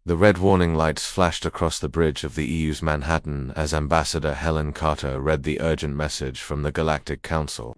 The red warning lights flashed across the bridge of the EU's Manhattan as Ambassador Helen Carter read the urgent message from the Galactic Council.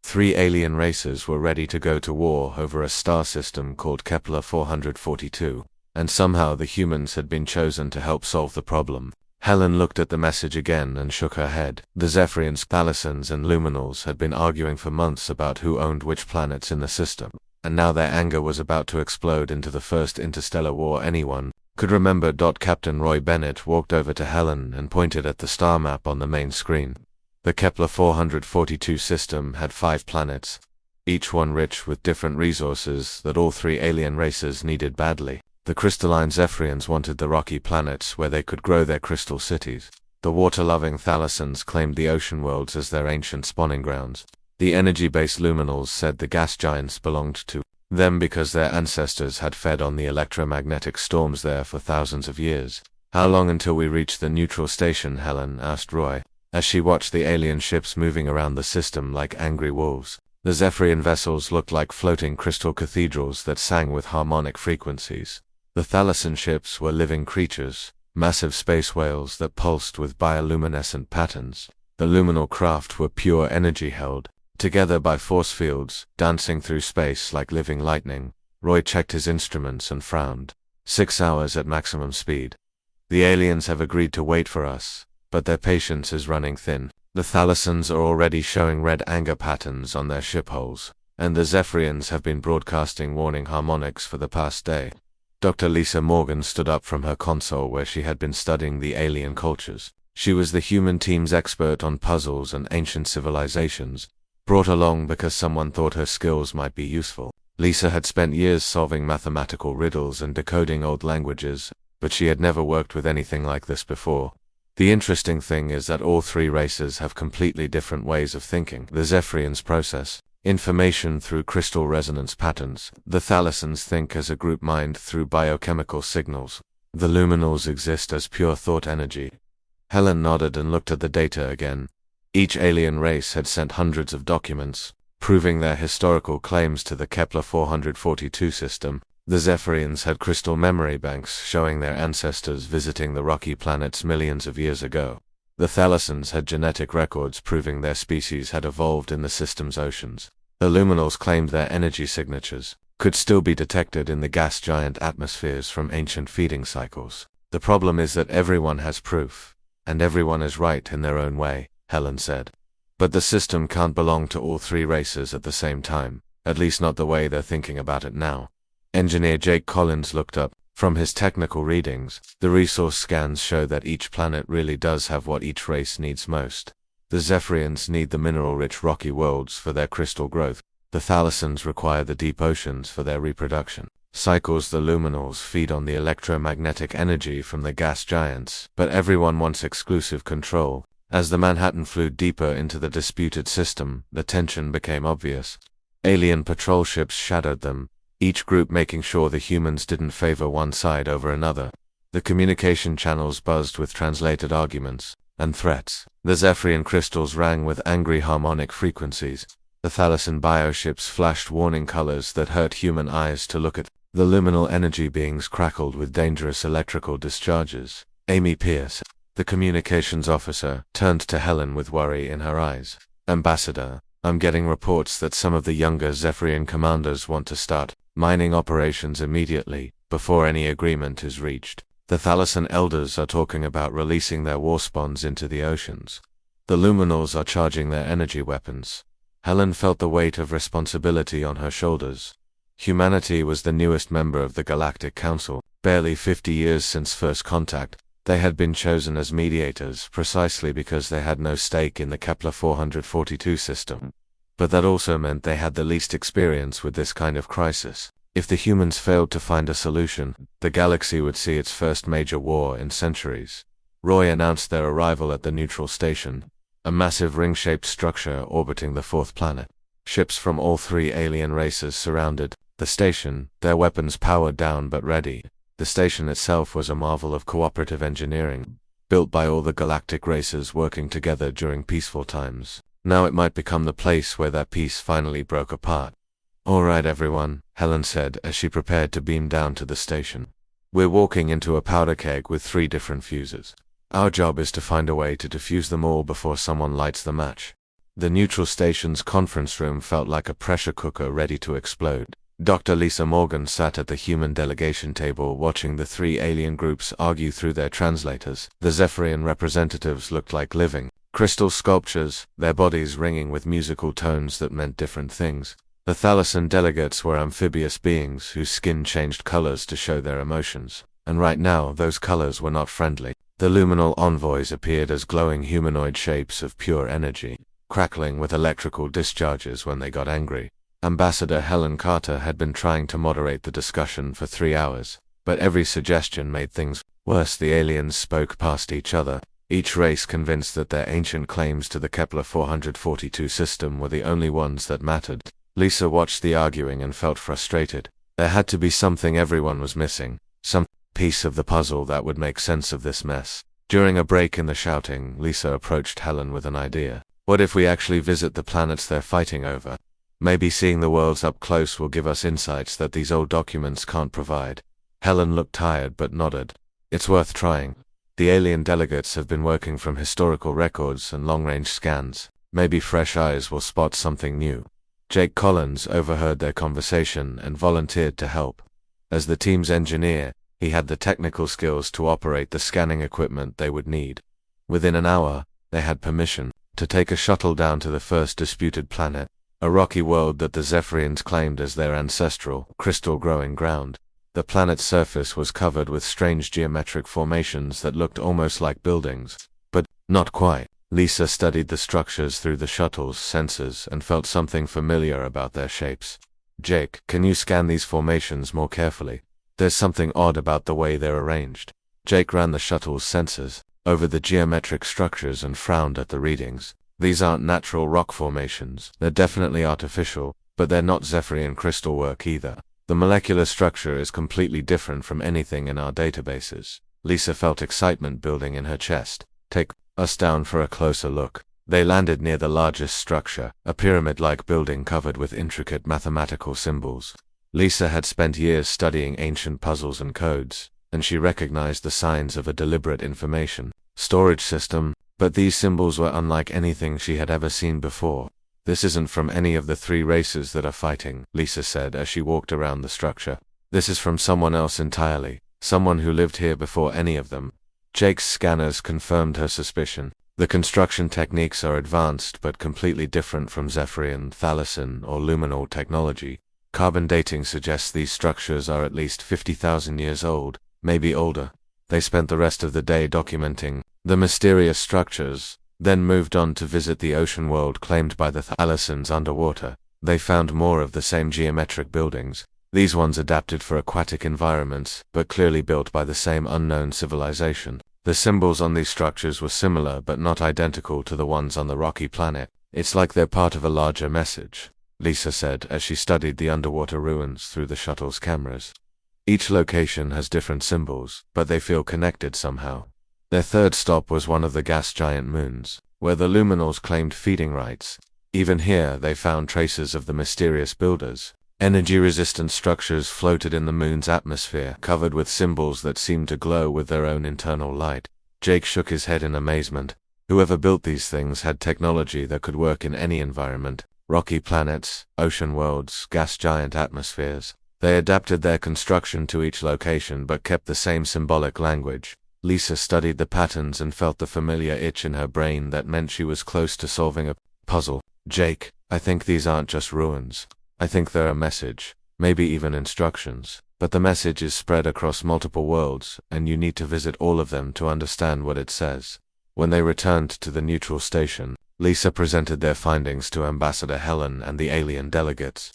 3 alien races were ready to go to war over a star system called Kepler 442, and somehow the humans had been chosen to help solve the problem. Helen looked at the message again and shook her head. The Zephyrians, Thalassans, and Luminals had been arguing for months about who owned which planets in the system, and now their anger was about to explode into the first interstellar war anyone could remember. Captain Roy Bennett walked over to Helen and pointed at the star map on the main screen. The Kepler 442 system had 5 planets, each one rich with different resources that all 3 alien races needed badly. The crystalline Zephyrians wanted the rocky planets where they could grow their crystal cities. The water-loving Thalassans claimed the ocean worlds as their ancient spawning grounds. The energy-based Luminals said the gas giants belonged to them because their ancestors had fed on the electromagnetic storms there for thousands of years. "How long until we reach the neutral station?" Helen asked Roy, as she watched the alien ships moving around the system like angry wolves. The Zephyrian vessels looked like floating crystal cathedrals that sang with harmonic frequencies. The Thalassan ships were living creatures, massive space whales that pulsed with bioluminescent patterns. The luminal craft were pure energy held together by force fields, dancing through space like living lightning. Roy checked his instruments and frowned. 6 hours at maximum speed. The aliens have agreed to wait for us, but their patience is running thin. The Thalassans are already showing red anger patterns on their ship hulls, and the Zephyrians have been broadcasting warning harmonics for the past day. Dr. Lisa Morgan stood up from her console where she had been studying the alien cultures. She was the human team's expert on puzzles and ancient civilizations, brought along because someone thought her skills might be useful. Lisa had spent years solving mathematical riddles and decoding old languages, but she had never worked with anything like this before. The interesting thing is that all 3 races have completely different ways of thinking. The Zephyrians process information through crystal resonance patterns. The Thalassans think as a group mind through biochemical signals. The Luminals exist as pure thought energy. Helen nodded and looked at the data again. Each alien race had sent hundreds of documents, proving their historical claims to the Kepler 442 system. The Zephyrians had crystal memory banks showing their ancestors visiting the rocky planets millions of years ago. The Thalassans had genetic records proving their species had evolved in the system's oceans. The Luminals claimed their energy signatures could still be detected in the gas giant atmospheres from ancient feeding cycles. The problem is that everyone has proof, and everyone is right in their own way, Helen said. But the system can't belong to all 3 races at the same time, at least not the way they're thinking about it now. Engineer Jake Collins looked up. From his technical readings, the resource scans show that each planet really does have what each race needs most. The Zephyrians need the mineral-rich rocky worlds for their crystal growth. The Thalassans require the deep oceans for their reproduction. Cycles the Luminals feed on the electromagnetic energy from the gas giants, but everyone wants exclusive control. As the Manhattan flew deeper into the disputed system, the tension became obvious. Alien patrol ships shadowed them, each group making sure the humans didn't favor one side over another. The communication channels buzzed with translated arguments and threats. The Zephyrian crystals rang with angry harmonic frequencies. The Thalassan bioships flashed warning colors that hurt human eyes to look at. The luminal energy beings crackled with dangerous electrical discharges. Amy Pierce, the communications officer, turned to Helen with worry in her eyes. "Ambassador, I'm getting reports that some of the younger Zephyrian commanders want to start mining operations immediately, before any agreement is reached. The Thalassan elders are talking about releasing their war spawns into the oceans. The Luminals are charging their energy weapons." Helen felt the weight of responsibility on her shoulders. Humanity was the newest member of the Galactic Council. Barely 50 years since first contact, they had been chosen as mediators precisely because they had no stake in the Kepler 442 system. But that also meant they had the least experience with this kind of crisis. If the humans failed to find a solution, the galaxy would see its first major war in centuries. Roy announced their arrival at the neutral station, a massive ring-shaped structure orbiting the 4th planet. Ships from all 3 alien races surrounded the station, their weapons powered down but ready. The station itself was a marvel of cooperative engineering, built by all the galactic races working together during peaceful times. Now it might become the place where that peace finally broke apart. "All right, everyone," Helen said as she prepared to beam down to the station. We're walking into a powder keg with 3 different fuses. Our job is to find a way to defuse them all before someone lights the match. The neutral station's conference room felt like a pressure cooker ready to explode. Dr. Lisa Morgan sat at the human delegation table watching the 3 alien groups argue through their translators. The Zephyrian representatives looked like living crystal sculptures, their bodies ringing with musical tones that meant different things. The Thalassian delegates were amphibious beings whose skin changed colors to show their emotions. And right now, those colors were not friendly. The luminal envoys appeared as glowing humanoid shapes of pure energy, crackling with electrical discharges when they got angry. Ambassador Helen Carter had been trying to moderate the discussion for 3 hours, but every suggestion made things worse. The aliens spoke past each other, each race convinced that their ancient claims to the Kepler 442 system were the only ones that mattered. Lisa watched the arguing and felt frustrated. There had to be something everyone was missing, some piece of the puzzle that would make sense of this mess. During a break in the shouting, Lisa approached Helen with an idea. What if we actually visit the planets they're fighting over? Maybe seeing the worlds up close will give us insights that these old documents can't provide. Helen looked tired but nodded. It's worth trying. The alien delegates have been working from historical records and long-range scans. Maybe fresh eyes will spot something new. Jake Collins overheard their conversation and volunteered to help. As the team's engineer, he had the technical skills to operate the scanning equipment they would need. Within an hour, they had permission to take a shuttle down to the first disputed planet, a rocky world that the Zephyrians claimed as their ancestral, crystal-growing ground. The planet's surface was covered with strange geometric formations that looked almost like buildings, but not quite. Lisa studied the structures through the shuttle's sensors and felt something familiar about their shapes. Jake, can you scan these formations more carefully? There's something odd about the way they're arranged. Jake ran the shuttle's sensors over the geometric structures and frowned at the readings. These aren't natural rock formations. They're definitely artificial, but they're not Zephyrian crystal work either. The molecular structure is completely different from anything in our databases. Lisa felt excitement building in her chest. Take us down for a closer look. They landed near the largest structure, a pyramid-like building covered with intricate mathematical symbols. Lisa had spent years studying ancient puzzles and codes, and she recognized the signs of a deliberate information storage system, but these symbols were unlike anything she had ever seen before. This isn't from any of the 3 races that are fighting, Lisa said as she walked around the structure. This is from someone else entirely, someone who lived here before any of them. Jake's scanners confirmed her suspicion. The construction techniques are advanced but completely different from Zephyrian, Thalassian, or luminal technology. Carbon dating suggests these structures are at least 50,000 years old, maybe older. They spent the rest of the day documenting the mysterious structures, then moved on to visit the ocean world claimed by the Thalassians underwater. They found more of the same geometric buildings. These ones adapted for aquatic environments, but clearly built by the same unknown civilization. The symbols on these structures were similar but not identical to the ones on the rocky planet. It's like they're part of a larger message, Lisa said as she studied the underwater ruins through the shuttle's cameras. Each location has different symbols, but they feel connected somehow. Their third stop was one of the gas giant moons, where the luminals claimed feeding rights. Even here, they found traces of the mysterious builders. Energy-resistant structures floated in the moon's atmosphere, covered with symbols that seemed to glow with their own internal light. Jake shook his head in amazement. Whoever built these things had technology that could work in any environment. Rocky planets, ocean worlds, gas giant atmospheres. They adapted their construction to each location but kept the same symbolic language. Lisa studied the patterns and felt the familiar itch in her brain that meant she was close to solving a puzzle. Jake, I think these aren't just ruins. I think they're a message, maybe even instructions. But the message is spread across multiple worlds, and you need to visit all of them to understand what it says. When they returned to the neutral station, Lisa presented their findings to Ambassador Helen and the alien delegates.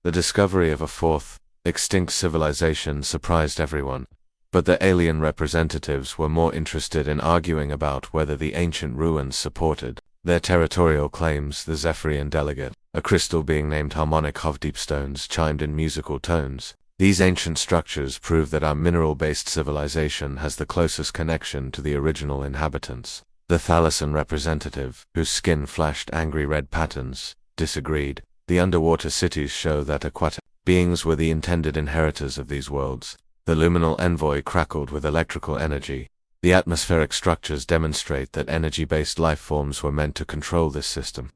The discovery of a 4th, extinct civilization surprised everyone. But the alien representatives were more interested in arguing about whether the ancient ruins supported their territorial claims. The Zephyrian delegate, a crystal being named Harmonic Hovdeepstones, chimed in musical tones. These ancient structures prove that our mineral-based civilization has the closest connection to the original inhabitants. The Thalassian representative, whose skin flashed angry red patterns, disagreed. The underwater cities show that aquatic beings were the intended inheritors of these worlds. The luminal envoy crackled with electrical energy. The atmospheric structures demonstrate that energy-based life forms were meant to control this system.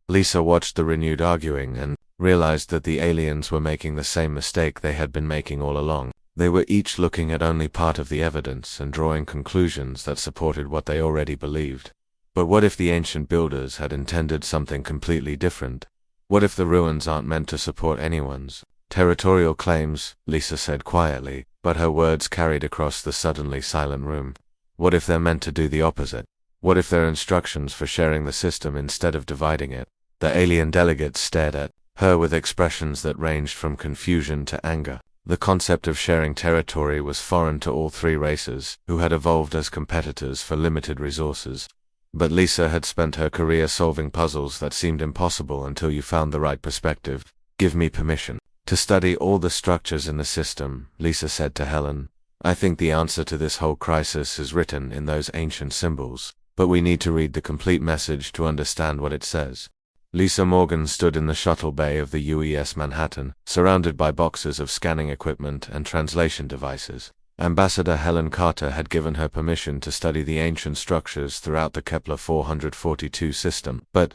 Lisa watched the renewed arguing and realized that the aliens were making the same mistake they had been making all along. They were each looking at only part of the evidence and drawing conclusions that supported what they already believed. But what if the ancient builders had intended something completely different? What if the ruins aren't meant to support anyone's territorial claims? Lisa said quietly, but her words carried across the suddenly silent room. What if they're meant to do the opposite? What if they're instructions for sharing the system instead of dividing it? The alien delegates stared at her with expressions that ranged from confusion to anger. The concept of sharing territory was foreign to all three races, who had evolved as competitors for limited resources. But Lisa had spent her career solving puzzles that seemed impossible until you found the right perspective. Give me permission to study all the structures in the system, Lisa said to Helen. I think the answer to this whole crisis is written in those ancient symbols, but we need to read the complete message to understand what it says. Lisa Morgan stood in the shuttle bay of the UES Manhattan, surrounded by boxes of scanning equipment and translation devices. Ambassador Helen Carter had given her permission to study the ancient structures throughout the Kepler 442 system, but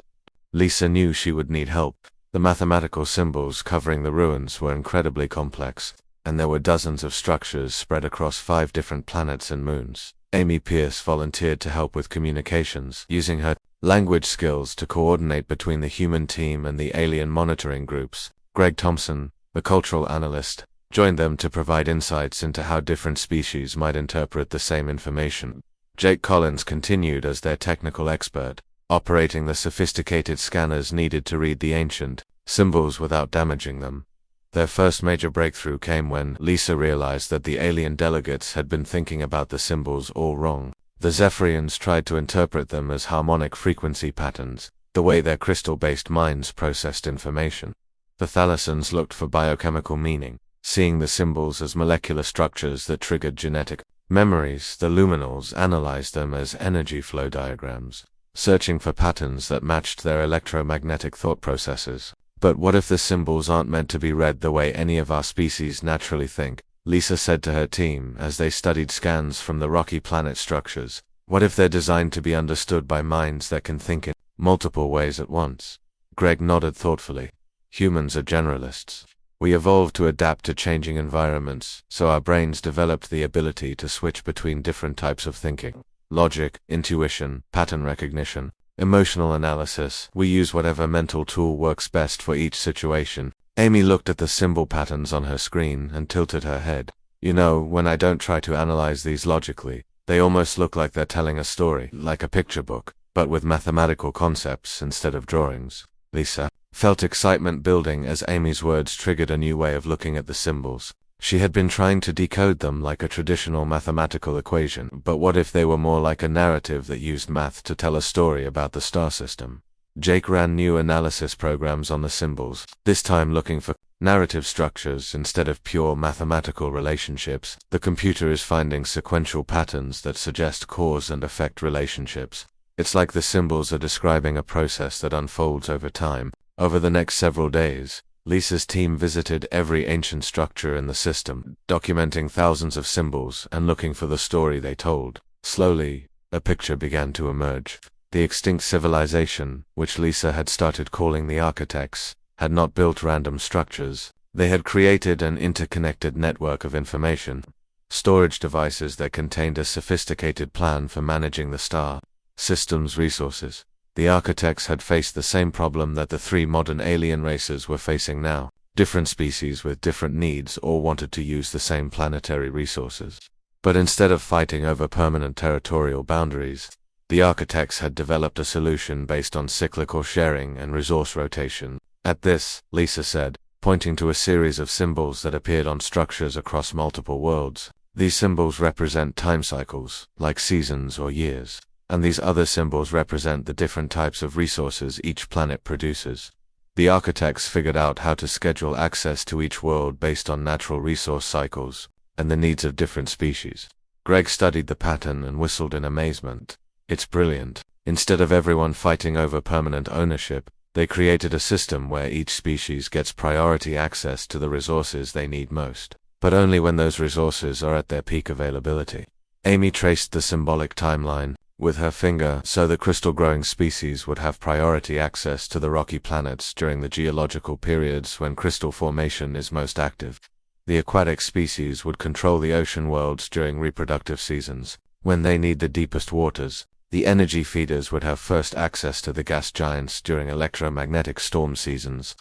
Lisa knew she would need help. The mathematical symbols covering the ruins were incredibly complex, and there were dozens of structures spread across 5 different planets and moons. Amy Pierce volunteered to help with communications, using her language skills to coordinate between the human team and the alien monitoring groups. Greg Thompson, the cultural analyst, joined them to provide insights into how different species might interpret the same information. Jake Collins continued as their technical expert, operating the sophisticated scanners needed to read the ancient symbols without damaging them. Their first major breakthrough came when Lisa realized that the alien delegates had been thinking about the symbols all wrong. The Zephyrians tried to interpret them as harmonic frequency patterns, the way their crystal-based minds processed information. The Thalassans looked for biochemical meaning, seeing the symbols as molecular structures that triggered genetic memories. The Luminals analyzed them as energy flow diagrams, searching for patterns that matched their electromagnetic thought processes. But what if the symbols aren't meant to be read the way any of our species naturally think? Lisa said to her team as they studied scans from the rocky planet structures. What if they're designed to be understood by minds that can think in multiple ways at once? Greg nodded thoughtfully. Humans are generalists. We evolved to adapt to changing environments, so our brains developed the ability to switch between different types of thinking. Logic, intuition, pattern recognition, emotional analysis. We use whatever mental tool works best for each situation. Amy looked at the symbol patterns on her screen and tilted her head. You know, when I don't try to analyze these logically, they almost look like they're telling a story, like a picture book, but with mathematical concepts instead of drawings. Lisa felt excitement building as Amy's words triggered a new way of looking at the symbols. She had been trying to decode them like a traditional mathematical equation, but what if they were more like a narrative that used math to tell a story about the star system? Jake ran new analysis programs on the symbols, this time looking for narrative structures instead of pure mathematical relationships. The computer is finding sequential patterns that suggest cause and effect relationships. It's like the symbols are describing a process that unfolds over time. Over the next several days, Lisa's team visited every ancient structure in the system, documenting thousands of symbols and looking for the story they told. Slowly, a picture began to emerge. The extinct civilization, which Lisa had started calling the architects, had not built random structures. They had created an interconnected network of information, storage devices that contained a sophisticated plan for managing the star system's resources. The architects had faced the same problem that the 3 modern alien races were facing now. Different species with different needs all wanted to use the same planetary resources. But instead of fighting over permanent territorial boundaries, the architects had developed a solution based on cyclical sharing and resource rotation. At this, Lisa said, pointing to a series of symbols that appeared on structures across multiple worlds. These symbols represent time cycles, like seasons or years, and these other symbols represent the different types of resources each planet produces. The architects figured out how to schedule access to each world based on natural resource cycles and the needs of different species. Greg studied the pattern and whistled in amazement. It's brilliant. Instead of everyone fighting over permanent ownership, they created a system where each species gets priority access to the resources they need most. but only when those resources are at their peak availability. Amy traced the symbolic timeline with her finger so the crystal-growing species would have priority access to the rocky planets during the geological periods when crystal formation is most active. The aquatic species would control the ocean worlds during reproductive seasons, when they need the deepest waters. The energy feeders would have first access to the gas giants during electromagnetic storm seasons.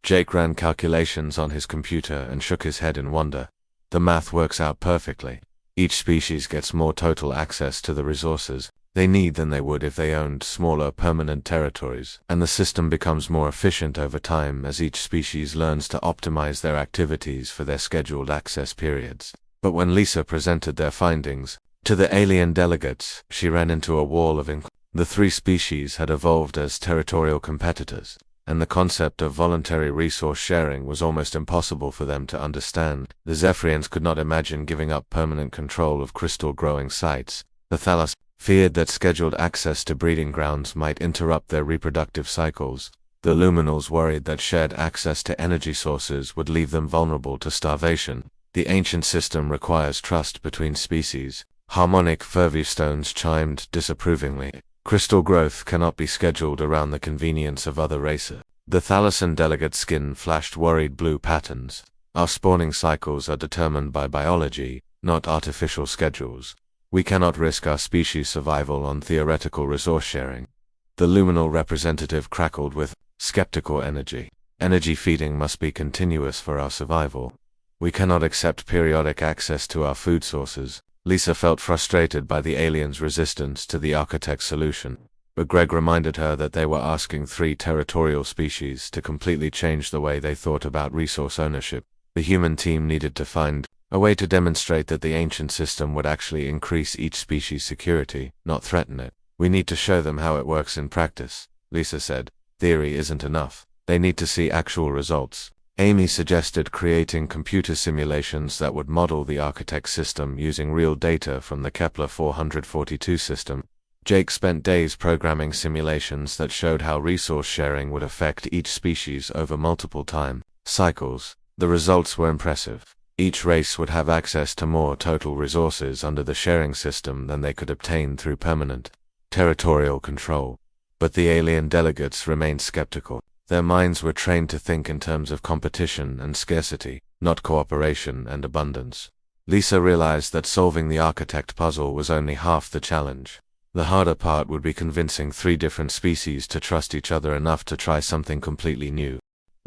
Jake ran calculations on his computer and shook his head in wonder. The math works out perfectly. Each species gets more total access to the resources they need than they would if they owned smaller permanent territories, and the system becomes more efficient over time as each species learns to optimize their activities for their scheduled access periods. But when Lisa presented their findings to the alien delegates, she ran into a wall of inquiry. The three species had evolved as territorial competitors, and the concept of voluntary resource sharing was almost impossible for them to understand. The Zephyrians could not imagine giving up permanent control of crystal-growing sites. The Thalas feared that scheduled access to breeding grounds might interrupt their reproductive cycles. The Luminals worried that shared access to energy sources would leave them vulnerable to starvation. The ancient system requires trust between species. Harmonic Fervistones chimed disapprovingly. Crystal growth cannot be scheduled around the convenience of other races. The Thalasan delegate's skin flashed worried blue patterns. Our spawning cycles are determined by biology, not artificial schedules. We cannot risk our species' survival on theoretical resource sharing. The luminal representative crackled with skeptical energy. Energy feeding must be continuous for our survival. We cannot accept periodic access to our food sources. Lisa felt frustrated by the aliens' resistance to the architect's solution, but Greg reminded her that they were asking three territorial species to completely change the way they thought about resource ownership. The human team needed to find a way to demonstrate that the ancient system would actually increase each species' security, not threaten it. We need to show them how it works in practice, Lisa said. Theory isn't enough. They need to see actual results. Amy suggested creating computer simulations that would model the architect system using real data from the Kepler 442 system. Jake spent days programming simulations that showed how resource sharing would affect each species over multiple time cycles. The results were impressive. Each race would have access to more total resources under the sharing system than they could obtain through permanent territorial control. But the alien delegates remained skeptical. Their minds were trained to think in terms of competition and scarcity, not cooperation and abundance. Lisa realized that solving the architect puzzle was only half the challenge. The harder part would be convincing three different species to trust each other enough to try something completely new.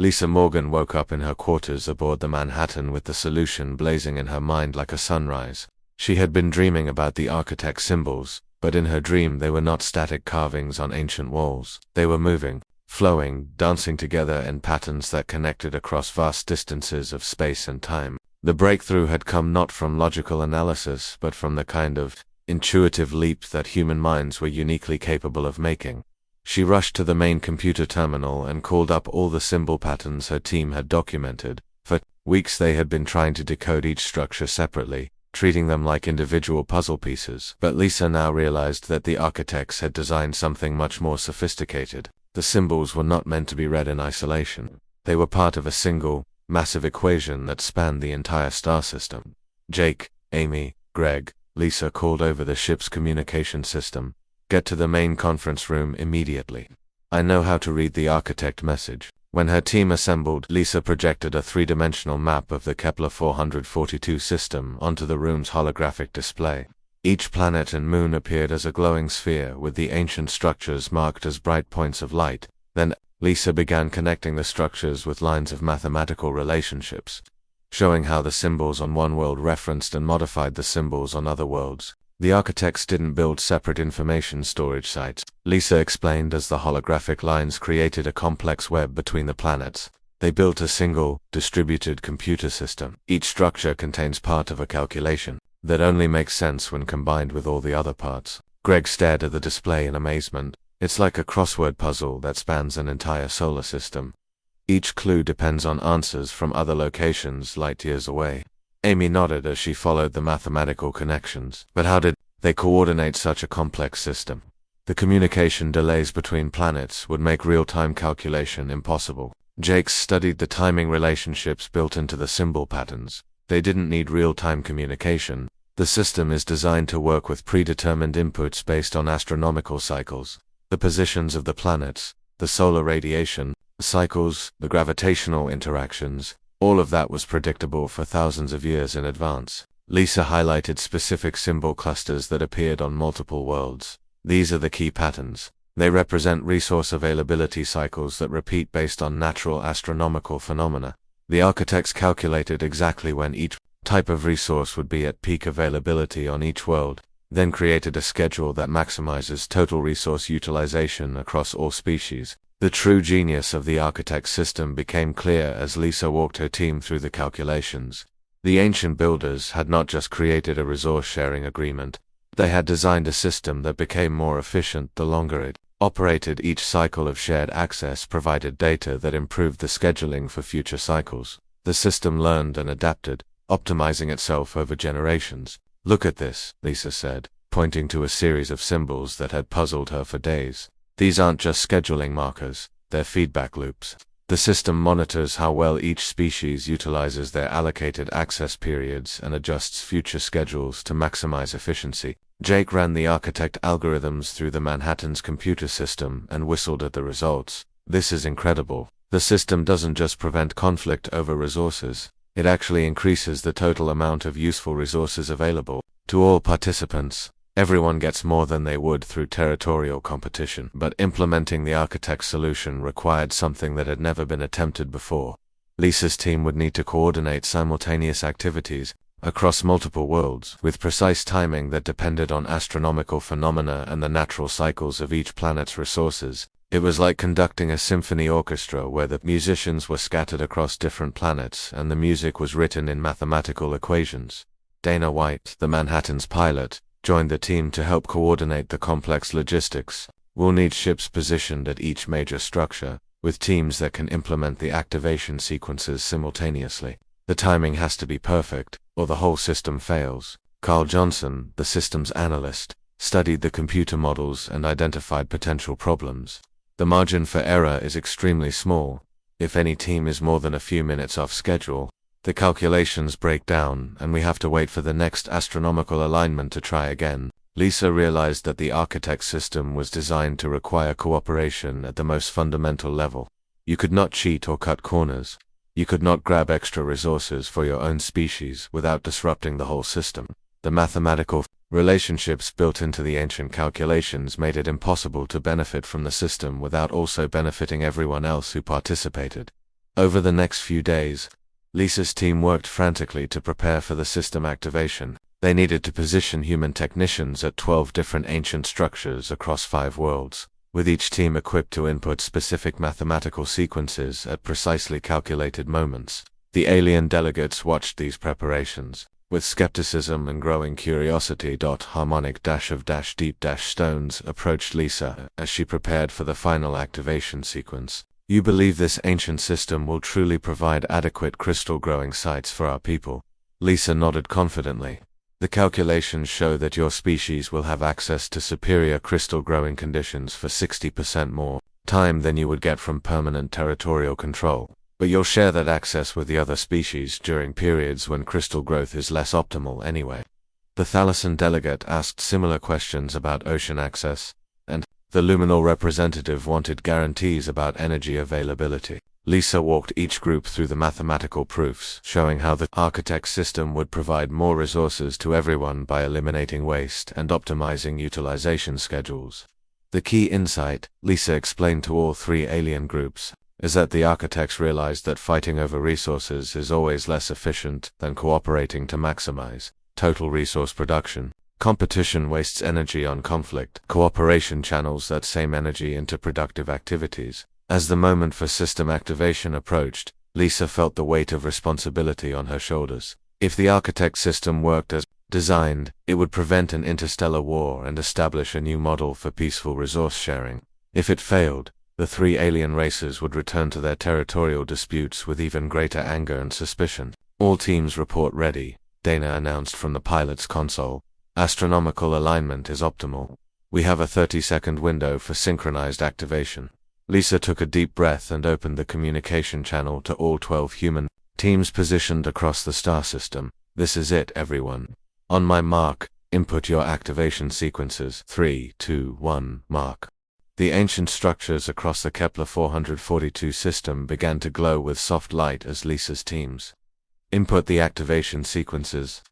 Lisa Morgan woke up in her quarters aboard the Manhattan with the solution blazing in her mind like a sunrise. She had been dreaming about the architect's symbols, but in her dream they were not static carvings on ancient walls. They were moving, flowing, dancing together in patterns that connected across vast distances of space and time. The breakthrough had come not from logical analysis, but from the kind of intuitive leap that human minds were uniquely capable of making. She rushed to the main computer terminal and called up all the symbol patterns her team had documented. For weeks they had been trying to decode each structure separately, treating them like individual puzzle pieces. But Lisa now realized that the architects had designed something much more sophisticated. The symbols were not meant to be read in isolation. They were part of a single, massive equation that spanned the entire star system. Jake, Amy, Greg, Lisa called over the ship's communication system. Get to the main conference room immediately. I know how to read the architect message. When her team assembled, Lisa projected a three-dimensional map of the Kepler 442 system onto the room's holographic display. Each planet and moon appeared as a glowing sphere with the ancient structures marked as bright points of light. Then, Lisa began connecting the structures with lines of mathematical relationships, showing how the symbols on one world referenced and modified the symbols on other worlds. The architects didn't build separate information storage sites, Lisa explained as the holographic lines created a complex web between the planets. They built a single, distributed computer system. Each structure contains part of a calculation that only makes sense when combined with all the other parts. Greg stared at the display in amazement. It's like a crossword puzzle that spans an entire solar system. Each clue depends on answers from other locations light years away. Amy nodded as she followed the mathematical connections. But how did they coordinate such a complex system? The communication delays between planets would make real-time calculation impossible. Jake studied the timing relationships built into the symbol patterns. They didn't need real-time communication. The system is designed to work with predetermined inputs based on astronomical cycles, the positions of the planets, the solar radiation cycles, the gravitational interactions. All of that was predictable for thousands of years in advance. Lisa highlighted specific symbol clusters that appeared on multiple worlds. These are the key patterns. They represent resource availability cycles that repeat based on natural astronomical phenomena. The architects calculated exactly when each type of resource would be at peak availability on each world, then created a schedule that maximizes total resource utilization across all species. The true genius of the architect's system became clear as Lisa walked her team through the calculations. The ancient builders had not just created a resource-sharing agreement, they had designed a system that became more efficient the longer it operated. Each cycle of shared access provided data that improved the scheduling for future cycles. The system learned and adapted, optimizing itself over generations. "Look at this," Lisa said, pointing to a series of symbols that had puzzled her for days. "These aren't just scheduling markers, they're feedback loops. The system monitors how well each species utilizes their allocated access periods and adjusts future schedules to maximize efficiency." Jake ran the architect algorithms through the Manhattan's computer system and whistled at the results. "This is incredible. The system doesn't just prevent conflict over resources, it actually increases the total amount of useful resources available to all participants. Everyone gets more than they would through territorial competition." But implementing the architect's solution required something that had never been attempted before. Lisa's team would need to coordinate simultaneous activities across multiple worlds, with precise timing that depended on astronomical phenomena and the natural cycles of each planet's resources. It was like conducting a symphony orchestra where the musicians were scattered across different planets and the music was written in mathematical equations. Dana White, the Manhattan's pilot, joined the team to help coordinate the complex logistics. "We'll need ships positioned at each major structure, with teams that can implement the activation sequences simultaneously. The timing has to be perfect, or the whole system fails." Carl Johnson, the systems analyst, studied the computer models and identified potential problems. "The margin for error is extremely small. If any team is more than a few minutes off schedule, the calculations break down and we have to wait for the next astronomical alignment to try again." Lisa realized that the architect system was designed to require cooperation at the most fundamental level. You could not cheat or cut corners. You could not grab extra resources for your own species without disrupting the whole system. The mathematical relationships built into the ancient calculations made it impossible to benefit from the system without also benefiting everyone else who participated. Over the next few days, Lisa's team worked frantically to prepare for the system activation. They needed to position human technicians at 12 different ancient structures across 5 worlds, with each team equipped to input specific mathematical sequences at precisely calculated moments. The alien delegates watched these preparations with skepticism and growing curiosity. Harmonic-of-deep-stones approached Lisa as she prepared for the final activation sequence. "You believe this ancient system will truly provide adequate crystal growing sites for our people?" Lisa nodded confidently. "The calculations show that your species will have access to superior crystal growing conditions for 60% more time than you would get from permanent territorial control. But you'll share that access with the other species during periods when crystal growth is less optimal anyway." The Thalassian delegate asked similar questions about ocean access, and the luminal representative wanted guarantees about energy availability. Lisa walked each group through the mathematical proofs, showing how the architect system would provide more resources to everyone by eliminating waste and optimizing utilization schedules. The key insight, Lisa explained to all 3 alien groups, is that the architects realized that fighting over resources is always less efficient than cooperating to maximize total resource production. Competition wastes energy on conflict. Cooperation channels that same energy into productive activities. As the moment for system activation approached, Lisa felt the weight of responsibility on her shoulders. If the architect system worked as designed, it would prevent an interstellar war and establish a new model for peaceful resource sharing. If it failed, the 3 alien races would return to their territorial disputes with even greater anger and suspicion. "All teams report ready," Dana announced from the pilot's console. "Astronomical alignment is optimal. We have a 30-second window for synchronized activation." Lisa took a deep breath and opened the communication channel to all 12 human Teams positioned across the star system. This is it, everyone. On my mark, input your activation sequences. 3, 2, 1, mark. The ancient structures across the Kepler 442 system began to glow with soft light as Lisa's teams input the activation sequences.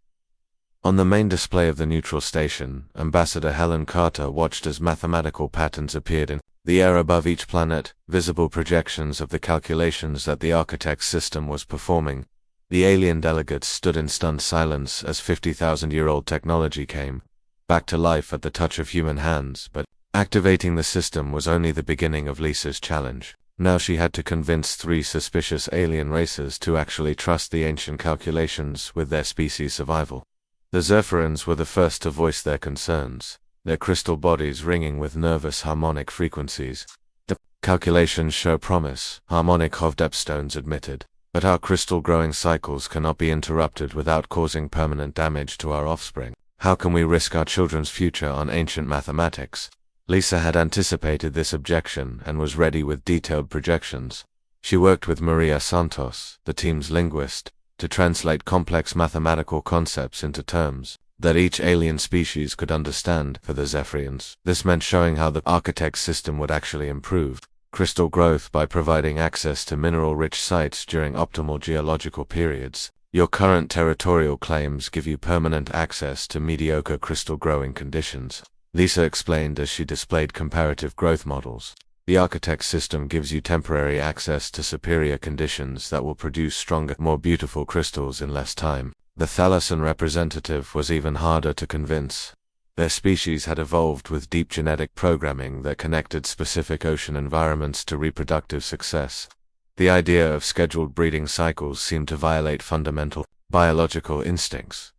On the main display of the neutral station, Ambassador Helen Carter watched as mathematical patterns appeared in the air above each planet, visible projections of the calculations that the architect's system was performing. The alien delegates stood in stunned silence as 50,000-year-old technology came back to life at the touch of human hands, but activating the system was only the beginning of Lisa's challenge. Now she had to convince 3 suspicious alien races to actually trust the ancient calculations with their species' survival. The Zephyrians were the first to voice their concerns, their crystal bodies ringing with nervous harmonic frequencies. The calculations show promise, Harmonic Hovdepstones admitted, but our crystal growing cycles cannot be interrupted without causing permanent damage to our offspring. How can we risk our children's future on ancient mathematics? Lisa had anticipated this objection and was ready with detailed projections. She worked with Maria Santos, the team's linguist, to translate complex mathematical concepts into terms that each alien species could understand. For the Zephyrians, this meant showing how the architect's system would actually improve crystal growth by providing access to mineral-rich sites during optimal geological periods. Your current territorial claims give you permanent access to mediocre crystal growing conditions, Lisa explained as she displayed comparative growth models. The architect's system gives you temporary access to superior conditions that will produce stronger, more beautiful crystals in less time. The Thalassian representative was even harder to convince. Their species had evolved with deep genetic programming that connected specific ocean environments to reproductive success. The idea of scheduled breeding cycles seemed to violate fundamental biological instincts.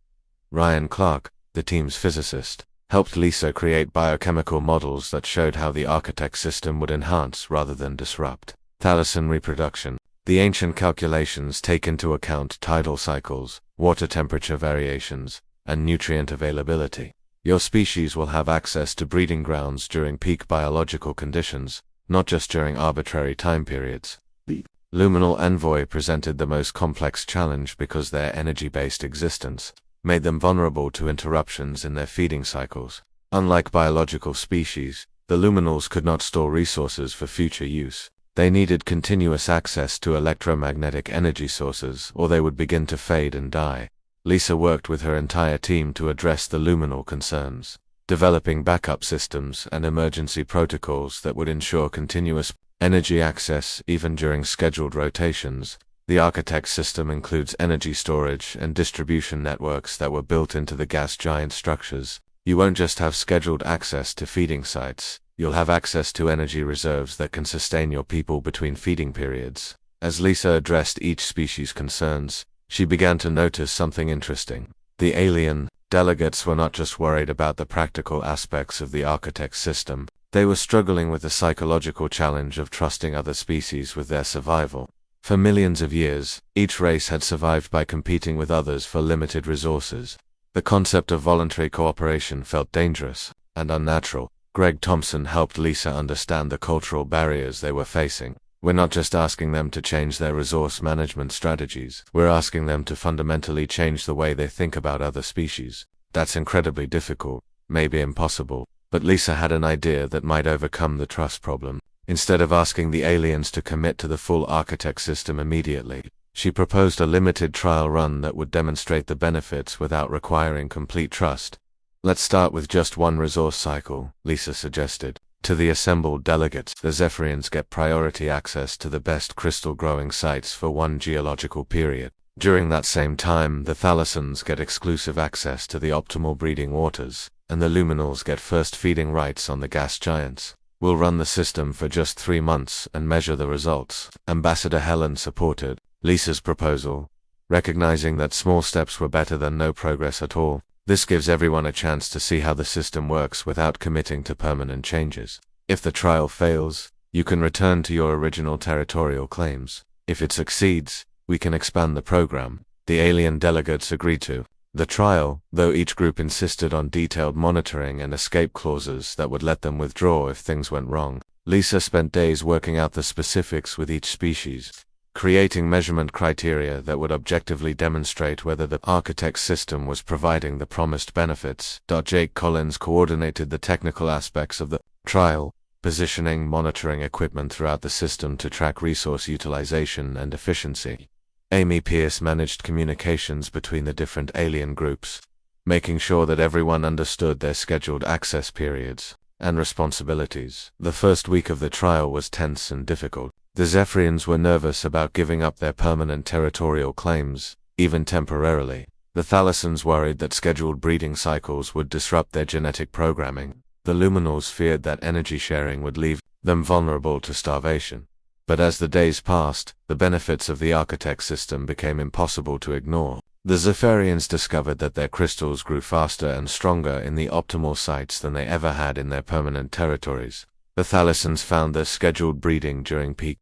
Ryan Clark, the team's physicist, helped Lisa create biochemical models that showed how the architect's system would enhance rather than disrupt Thalassian reproduction. The ancient calculations take into account tidal cycles, water temperature variations, and nutrient availability. Your species will have access to breeding grounds during peak biological conditions, not just during arbitrary time periods. The Luminal Envoy presented the most complex challenge because their energy-based existence made them vulnerable to interruptions in their feeding cycles. Unlike biological species, the luminals could not store resources for future use. They needed continuous access to electromagnetic energy sources, or they would begin to fade and die. Lisa worked with her entire team to address the luminal concerns, developing backup systems and emergency protocols that would ensure continuous energy access even during scheduled rotations. The architect's system includes energy storage and distribution networks that were built into the gas giant structures. You won't just have scheduled access to feeding sites, you'll have access to energy reserves that can sustain your people between feeding periods. As Lisa addressed each species' concerns, she began to notice something interesting. The alien delegates were not just worried about the practical aspects of the architect's system, they were struggling with the psychological challenge of trusting other species with their survival. For millions of years, each race had survived by competing with others for limited resources. The concept of voluntary cooperation felt dangerous and unnatural. Greg Thompson helped Lisa understand the cultural barriers they were facing. We're not just asking them to change their resource management strategies, we're asking them to fundamentally change the way they think about other species. That's incredibly difficult, maybe impossible, but Lisa had an idea that might overcome the trust problem. Instead of asking the aliens to commit to the full architect system immediately, she proposed a limited trial run that would demonstrate the benefits without requiring complete trust. Let's start with just one resource cycle, Lisa suggested. To the assembled delegates, the Zephyrians get priority access to the best crystal-growing sites for one geological period. During that same time, the Thalassians get exclusive access to the optimal breeding waters, and the Luminals get first feeding rights on the gas giants. We'll run the system for just 3 months and measure the results. Ambassador Helen supported Lisa's proposal, recognizing that small steps were better than no progress at all. This gives everyone a chance to see how the system works without committing to permanent changes. If the trial fails, you can return to your original territorial claims. If it succeeds, we can expand the program. The alien delegates agreed to the trial, though each group insisted on detailed monitoring and escape clauses that would let them withdraw if things went wrong. Lisa spent days working out the specifics with each species. creating measurement criteria that would objectively demonstrate whether the architect's system was providing the promised benefits. Jake Collins coordinated the technical aspects of the trial, positioning monitoring equipment throughout the system to track resource utilization and efficiency. Amy Pierce managed communications between the different alien groups, making sure that everyone understood their scheduled access periods and responsibilities. The first week of the trial was tense and difficult. The Zephyrians were nervous about giving up their permanent territorial claims, even temporarily. The Thalassans worried that scheduled breeding cycles would disrupt their genetic programming. The Luminals feared that energy sharing would leave them vulnerable to starvation. But as the days passed, the benefits of the architect system became impossible to ignore. The Zephyrians discovered that their crystals grew faster and stronger in the optimal sites than they ever had in their permanent territories. The Thalassans found that scheduled breeding during peak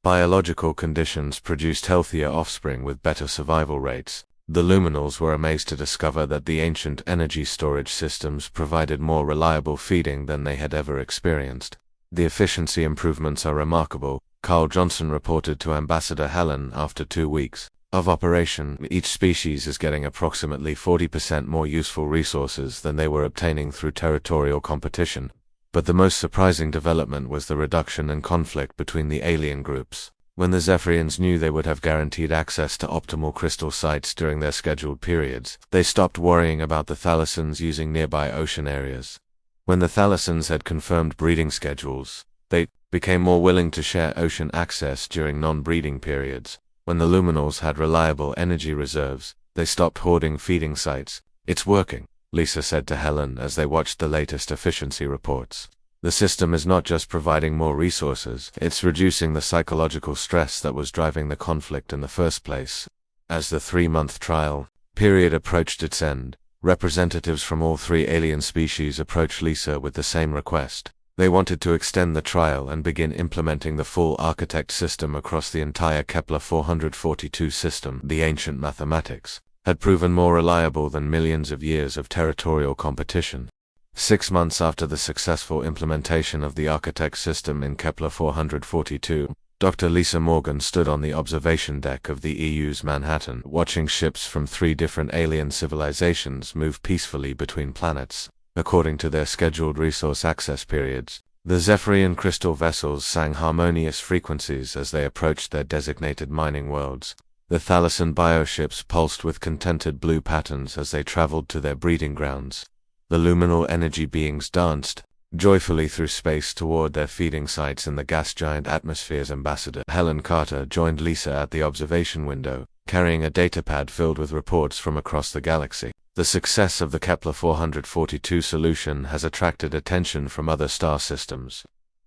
biological conditions produced healthier offspring with better survival rates. The Luminals were amazed to discover that the ancient energy storage systems provided more reliable feeding than they had ever experienced. The efficiency improvements are remarkable, Carl Johnson reported to Ambassador Helen after 2 weeks of operation. Each species is getting approximately 40% more useful resources than they were obtaining through territorial competition. But the most surprising development was the reduction in conflict between the alien groups. When the Zephyrians knew they would have guaranteed access to optimal crystal sites during their scheduled periods, they stopped worrying about the Thalassans using nearby ocean areas. When the Thalassans had confirmed breeding schedules, they became more willing to share ocean access during non-breeding periods. When the Luminals had reliable energy reserves, they stopped hoarding feeding sites. "It's working," Lisa said to Helen as they watched the latest efficiency reports. "The system is not just providing more resources, it's reducing the psychological stress that was driving the conflict in the first place." As the 3-month trial period approached its end, representatives from all 3 alien species approached Lisa with the same request. They wanted to extend the trial and begin implementing the full architect system across the entire Kepler 442 system. The ancient mathematics had proven more reliable than millions of years of territorial competition. 6 months after the successful implementation of the architect system in Kepler 442, Dr. Lisa Morgan stood on the observation deck of the EU's Manhattan, watching ships from 3 different alien civilizations move peacefully between planets, according to their scheduled resource access periods. The Zephyrian crystal vessels sang harmonious frequencies as they approached their designated mining worlds. The Thalassan bioships pulsed with contented blue patterns as they traveled to their breeding grounds. The luminal energy beings danced joyfully through space toward their feeding sites in the gas giant atmospheres. Ambassador Helen Carter joined Lisa at the observation window, carrying a datapad filled with reports from across the galaxy. The success of the Kepler 442 solution has attracted attention from other star systems.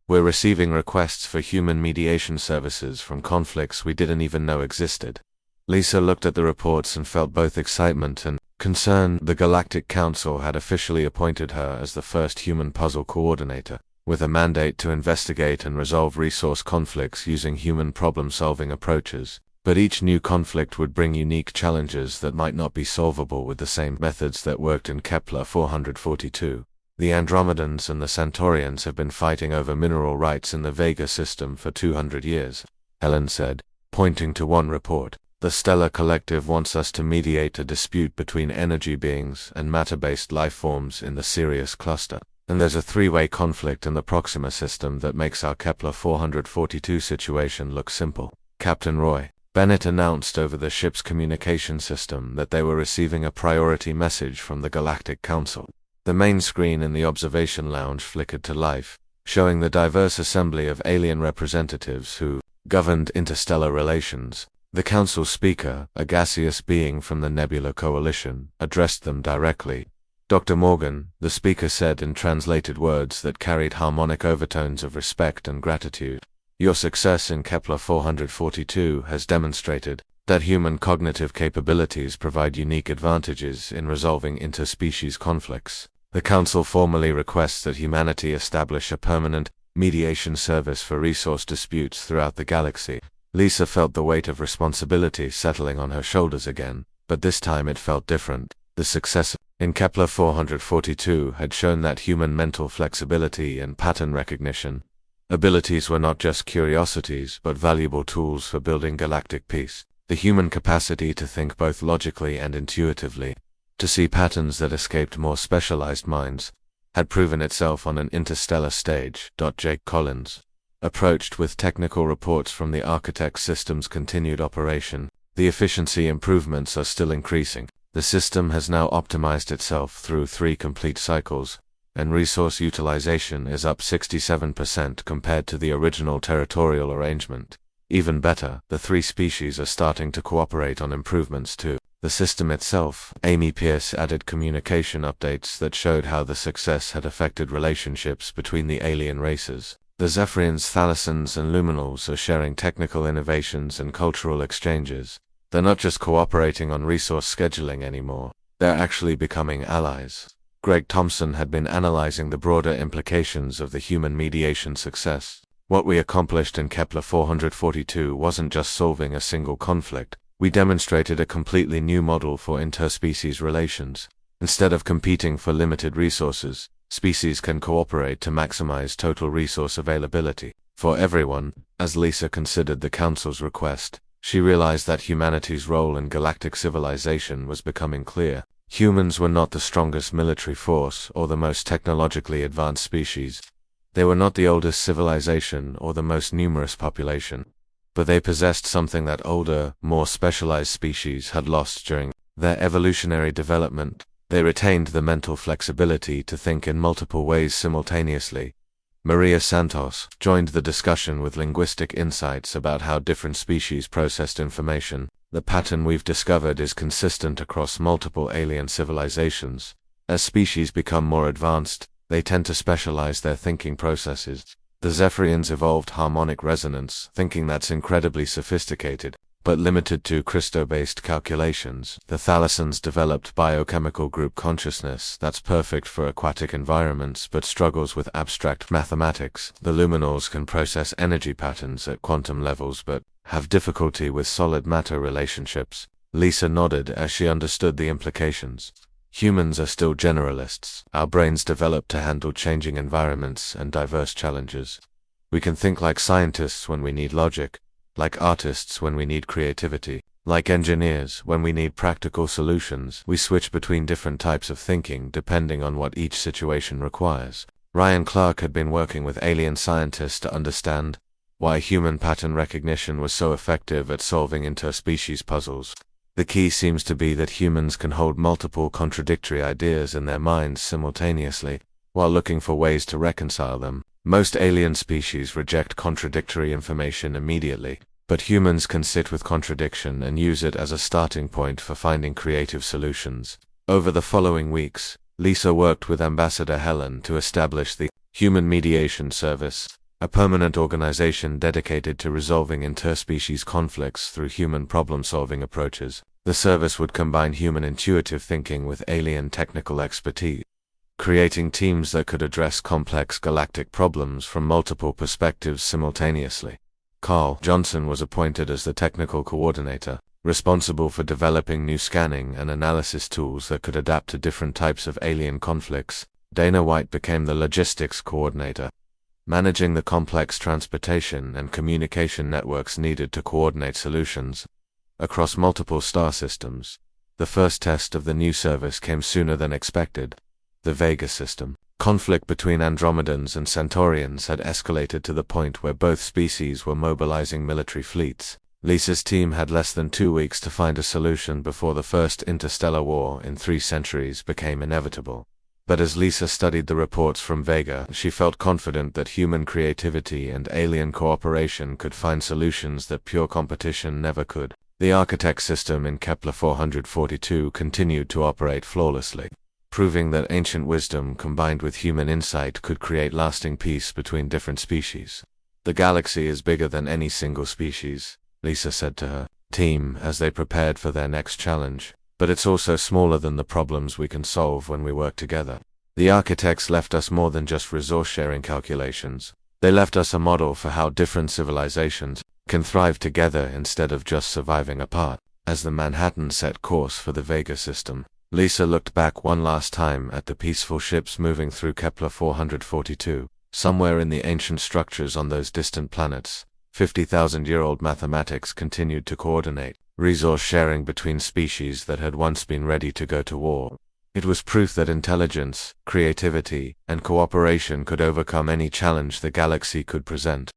We're receiving requests for human mediation services from conflicts we didn't even know existed. Lisa looked at the reports and felt both excitement and concern. The Galactic Council had officially appointed her as the first human puzzle coordinator, with a mandate to investigate and resolve resource conflicts using human problem-solving approaches. But each new conflict would bring unique challenges that might not be solvable with the same methods that worked in Kepler 442. The Andromedans and the Centaurians have been fighting over mineral rights in the Vega system for 200 years, Helen said, pointing to one report. The Stellar Collective wants us to mediate a dispute between energy beings and matter-based life forms in the Sirius cluster. And there's a 3-way conflict in the Proxima system that makes our Kepler 442 situation look simple. Captain Roy Bennett announced over the ship's communication system that they were receiving a priority message from the Galactic Council. The main screen in the observation lounge flickered to life, showing the diverse assembly of alien representatives who governed interstellar relations. The council speaker, a gaseous being from the Nebula Coalition, addressed them directly. Dr. Morgan, the speaker said in translated words that carried harmonic overtones of respect and gratitude. Your success in Kepler 442 has demonstrated that human cognitive capabilities provide unique advantages in resolving interspecies conflicts. The Council formally requests that humanity establish a permanent mediation service for resource disputes throughout the galaxy. Lisa felt the weight of responsibility settling on her shoulders again, but this time it felt different. The success in Kepler 442 had shown that human mental flexibility and pattern recognition Abilities were not just curiosities, but valuable tools for building galactic peace. The human capacity to think both logically and intuitively, to see patterns that escaped more specialized minds, had proven itself on an interstellar stage. Jake Collins approached with technical reports from the Architect system's continued operation. The efficiency improvements are still increasing. The system has now optimized itself through 3 complete cycles, and resource utilization is up 67% compared to the original territorial arrangement. Even better, the 3 species are starting to cooperate on improvements too. The system itself, Amy Pierce added communication updates that showed how the success had affected relationships between the alien races. The Zephyrians, Thalassans, and Luminals are sharing technical innovations and cultural exchanges. They're not just cooperating on resource scheduling anymore, they're actually becoming allies. Greg Thompson had been analyzing the broader implications of the human mediation success. What we accomplished in Kepler 442 wasn't just solving a single conflict, we demonstrated a completely new model for interspecies relations. Instead of competing for limited resources, species can cooperate to maximize total resource availability for everyone. As Lisa considered the Council's request, she realized that humanity's role in galactic civilization was becoming clear. Humans were not the strongest military force or the most technologically advanced species. They were not the oldest civilization or the most numerous population, but they possessed something that older, more specialized species had lost during their evolutionary development. They retained the mental flexibility to think in multiple ways simultaneously. Maria Santos joined the discussion with linguistic insights about how different species processed information. The pattern we've discovered is consistent across multiple alien civilizations. As species become more advanced, they tend to specialize their thinking processes. The Zephyrians evolved harmonic resonance, thinking that's incredibly sophisticated, but limited to crystal-based calculations. The Thalassans developed biochemical group consciousness that's perfect for aquatic environments but struggles with abstract mathematics. The Luminals can process energy patterns at quantum levels but have difficulty with solid matter relationships. Lisa nodded as she understood the implications. Humans are still generalists. Our brains developed to handle changing environments and diverse challenges. We can think like scientists when we need logic, like artists when we need creativity, like engineers when we need practical solutions. We switch between different types of thinking depending on what each situation requires. Ryan Clark had been working with alien scientists to understand why human pattern recognition was so effective at solving interspecies puzzles. The key seems to be that humans can hold multiple contradictory ideas in their minds simultaneously, while looking for ways to reconcile them. Most alien species reject contradictory information immediately, but humans can sit with contradiction and use it as a starting point for finding creative solutions. Over the following weeks, Lisa worked with Ambassador Helen to establish the Human Mediation Service, a permanent organization dedicated to resolving interspecies conflicts through human problem-solving approaches. The service would combine human intuitive thinking with alien technical expertise, creating teams that could address complex galactic problems from multiple perspectives simultaneously. Carl Johnson was appointed as the technical coordinator, responsible for developing new scanning and analysis tools that could adapt to different types of alien conflicts. Dana White became the logistics coordinator, managing the complex transportation and communication networks needed to coordinate solutions across multiple star systems. The first test of the new service came sooner than expected. The Vega system. Conflict between Andromedans and Centaurians had escalated to the point where both species were mobilizing military fleets. Lisa's team had less than 2 weeks to find a solution before the first interstellar war in 3 centuries became inevitable. But as Lisa studied the reports from Vega, she felt confident that human creativity and alien cooperation could find solutions that pure competition never could. The Architect system in Kepler 442 continued to operate flawlessly, proving that ancient wisdom combined with human insight could create lasting peace between different species. The galaxy is bigger than any single species, Lisa said to her team as they prepared for their next challenge. But it's also smaller than the problems we can solve when we work together. The architects left us more than just resource-sharing calculations. They left us a model for how different civilizations can thrive together instead of just surviving apart. As the Manhattan set course for the Vega system, Lisa looked back one last time at the peaceful ships moving through Kepler 442. Somewhere in the ancient structures on those distant planets, 50,000-year-old mathematics continued to coordinate resource sharing between species that had once been ready to go to war. It was proof that intelligence, creativity, and cooperation could overcome any challenge the galaxy could present.